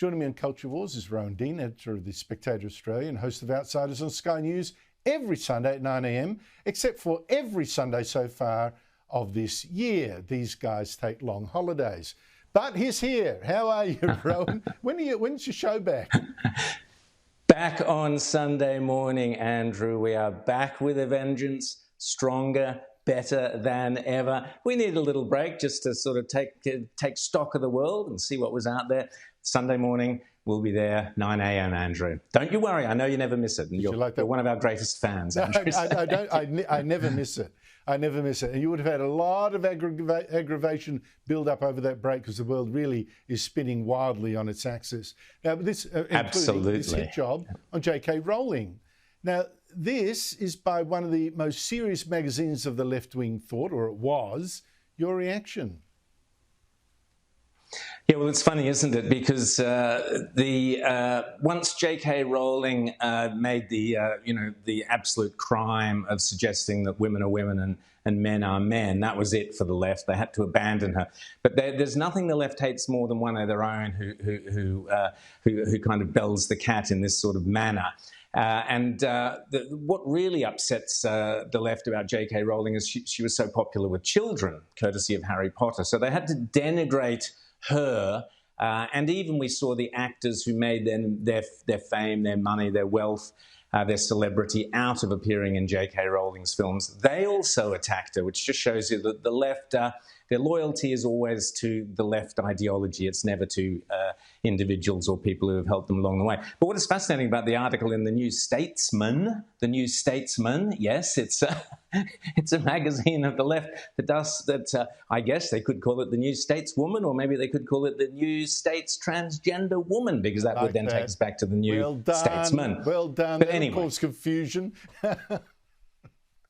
Joining me on Culture Wars is Rowan Dean, editor of The Spectator Australia and host of Outsiders on Sky News every Sunday at 9 a.m, except for every Sunday so far of this year. These guys take long holidays. But he's here. How are you, Rowan? When's your show back? Back on Sunday morning, Andrew. We are back with a vengeance, stronger, better than ever. We need a little break just to sort of take stock of the world and see what was out there. Sunday morning, we'll be there, 9 a.m, Andrew. Don't you worry, I know you never miss it. And you're one of our greatest fans, Andrew. I never miss it. I never miss it. And you would have had a lot of aggravation build up over that break because the world really is spinning wildly on its axis. Now, this including this hit job on JK Rowling. Now, this is by one of the most serious magazines of the left-wing thought, or it was. Your reaction? Yeah, well, it's funny, isn't it? Because once JK Rowling made the absolute crime of suggesting that women are women and men are men, that was it for the left. They had to abandon her. But there's nothing the left hates more than one of their own who kind of bells the cat in this sort of manner. What really upsets the left about JK Rowling is she was so popular with children, courtesy of Harry Potter. So they had to denigrate her, and even we saw the actors who made their fame, their money, their wealth, their celebrity out of appearing in JK Rowling's films. They also attacked her, which just shows you that the left, their loyalty is always to the left ideology. It's never to individuals or people who have helped them along the way. But what is fascinating about the article in the New Statesman, yes, it's a magazine of the left that does that. I guess they could call it the New Stateswoman, or maybe they could call it the New States Transgender Woman, because that would then take us back to the New Statesman. Well done. But anyway, cause confusion.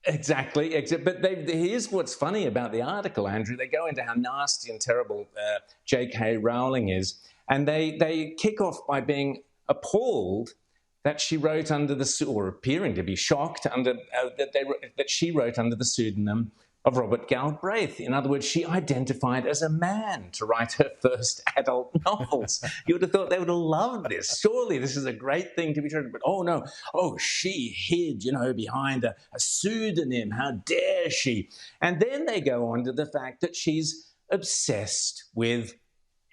Exactly. But here's what's funny about the article, Andrew. They go into how nasty and terrible JK Rowling is, and they kick off by being appalled that she wrote under the, or appearing to be shocked under that she wrote under the pseudonym of Robert Galbraith. In other words, she identified as a man to write her first adult novels. You would have thought they would have loved this. Surely this is a great thing to be true. But oh no, she hid, behind a pseudonym. How dare she? And then they go on to the fact that she's obsessed with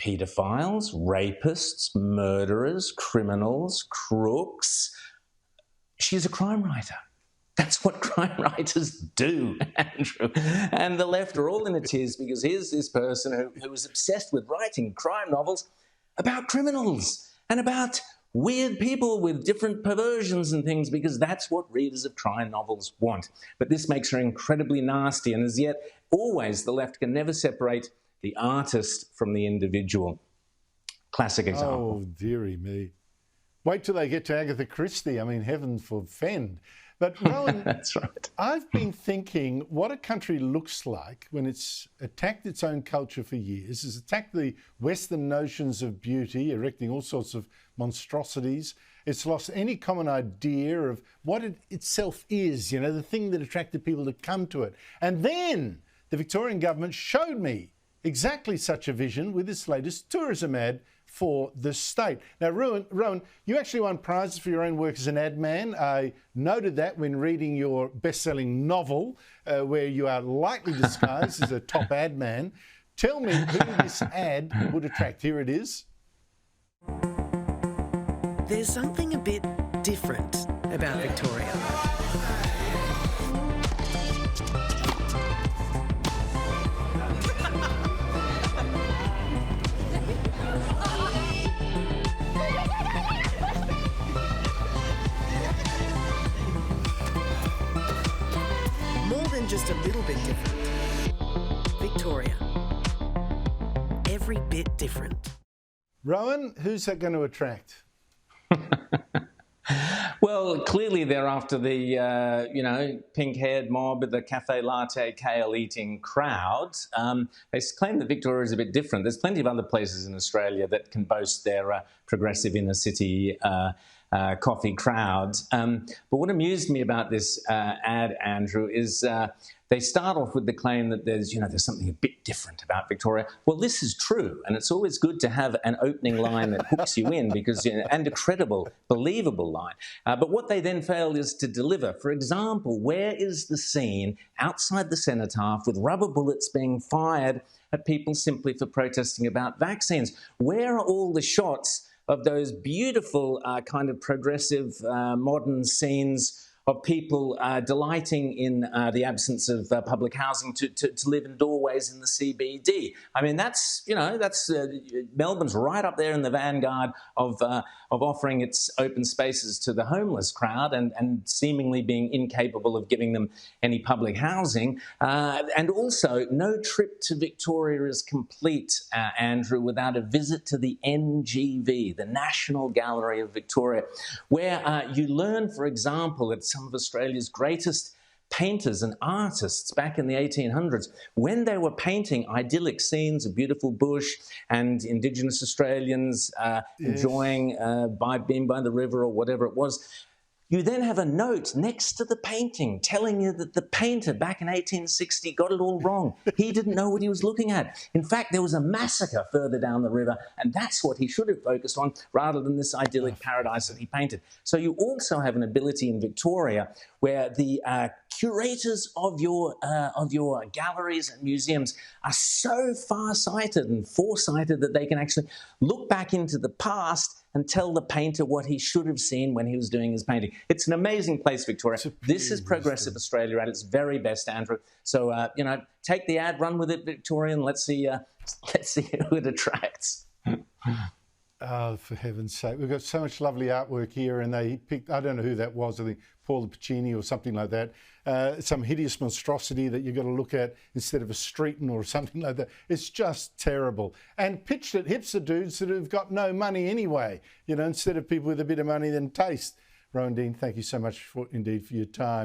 paedophiles, rapists, murderers, criminals, crooks. She's a crime writer. That's what crime writers do, Andrew. And the left are all in a tiz because here's this person who was obsessed with writing crime novels about criminals and about weird people with different perversions and things, because that's what readers of crime novels want. But this makes her incredibly nasty, and as yet, always the left can never separate the artist from the individual. Classic example. Oh, dearie me. Wait till they get to Agatha Christie. I mean, heaven forfend. But Rowan, that's right. I've been thinking what a country looks like when it's attacked its own culture for years, has attacked the Western notions of beauty, erecting all sorts of monstrosities. It's lost any common idea of what it itself is, the thing that attracted people to come to it. And then the Victorian government showed me exactly such a vision with its latest tourism ad for the state. Now, Rowan, you actually won prizes for your own work as an ad man. I noted that when reading your best-selling novel, where you are lightly disguised as a top ad man. Tell me who this ad would attract. Here it is. There's something a bit different about Victoria. Just a little bit different. Victoria. Every bit different. Rowan, who's that going to attract? Well, clearly they're after the, pink-haired mob with the cafe latte, kale-eating crowd. They claim that Victoria is a bit different. There's plenty of other places in Australia that can boast their progressive inner-city coffee crowd. But what amused me about this ad, Andrew, is they start off with the claim that there's something a bit different about Victoria. Well, this is true, and it's always good to have an opening line that hooks you in, because and a credible, believable line. But what they then fail is to deliver. For example, where is the scene outside the cenotaph with rubber bullets being fired at people simply for protesting about vaccines? Where are all the shots of those beautiful kind of progressive modern scenes of people delighting in the absence of public housing to live in doorways in the CBD? I mean, that's Melbourne's right up there in the vanguard of offering its open spaces to the homeless crowd and seemingly being incapable of giving them any public housing. And also, no trip to Victoria is complete, Andrew, without a visit to the NGV, the National Gallery of Victoria, where you learn, for example, that some of Australia's greatest painters and artists back in the 1800s, when they were painting idyllic scenes of beautiful bush and Indigenous Australians enjoying being by the river or whatever it was, you then have a note next to the painting telling you that the painter back in 1860 got it all wrong. He didn't know what he was looking at. In fact, there was a massacre further down the river, and that's what he should have focused on rather than this idyllic paradise that he painted. So you also have an ability in Victoria where the curators of your galleries and museums are so far-sighted and foresighted that they can actually look back into the past and tell the painter what he should have seen when he was doing his painting. It's an amazing place, Victoria. This is progressive Australia at its very best, Andrew. So, take the ad, run with it, Victoria, and let's see who it attracts. Oh, for heaven's sake. We've got so much lovely artwork here, and they picked, I don't know who that was, I think Paul Pacini or something like that, some hideous monstrosity that you've got to look at instead of a Streeton or something like that. It's just terrible. And pitched at hipster dudes that have got no money anyway, instead of people with a bit of money than taste. Rowan Dean, thank you so much indeed for your time.